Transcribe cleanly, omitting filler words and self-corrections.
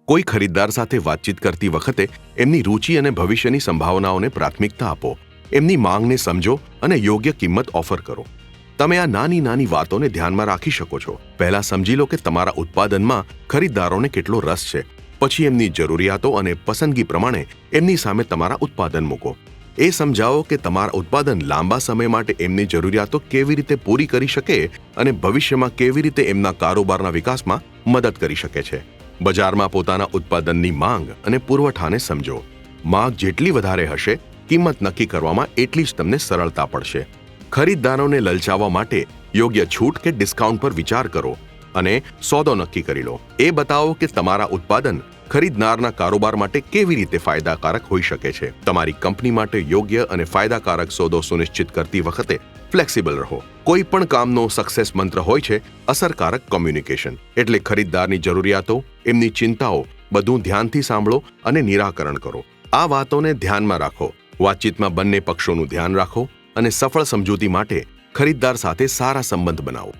કોઈ ખરીદદાર સાથે વાતચીત કરતી વખતે એમની રુચિ અને ભવિષ્યની સંભાવનાઓને પ્રાથમિકતા આપો. એમની માંગને સમજો અને યોગ્ય કિંમત ઓફર કરો. તમે આ નાની નાની વાતોને ધ્યાનમાં રાખી શકો છો. પહેલા સમજી લો કે તમારા ઉત્પાદનમાં ખરીદદારોને કેટલો રસ છે. પછી એમની જરૂરિયાતો અને પસંદગી પ્રમાણે એમની સામે તમારા ઉત્પાદન મૂકો. એ સમજાવો કે તમારા ઉત્પાદન લાંબા સમય માટે એમની જરૂરિયાતો કેવી રીતે પૂરી કરી શકે અને ભવિષ્યમાં કેવી રીતે એમના કારોબારના વિકાસમાં મદદ કરી શકે છે. બજારમાં પોતાના ઉત્પાદનની માંગ અને પુરવઠાને સમજો. માંગ જેટલી વધારે હશે, કિંમત નક્કી કરવામાં એટલી જ તમને સરળતા પડશે. ખરીદદારોને લલચાવવા માટે યોગ્ય છૂટ કે ડિસ્કાઉન્ટ પર વિચાર કરો અને સોદો નક્કી કરી લો. એ બતાવો કે તમારા ઉત્પાદન ખરીદનારના કારોબાર માટે કેવી રીતે ફાયદાકારક હોઈ શકે છે. તમારી કંપની માટે યોગ્ય અને ફાયદાકારક સોદો સુનિશ્ચિત કરતી વખતે ફ્લેક્સિબલ રહો. કોઈ પણ કામનો સક્સેસ મંત્ર હોય છે અસરકારક કોમ્યુનિકેશન. એટલે ખરીદદારની જરૂરિયાતો, એમની ચિંતાઓ બધું ધ્યાનથી સાંભળો અને નિરાકરણ કરો. આ વાતોને ધ્યાનમાં રાખો. વાતચીતમાં બંને પક્ષોનું ધ્યાન રાખો અને સફળ સમજૂતી માટે ખરીદદાર સાથે સારા સંબંધ બનાવો.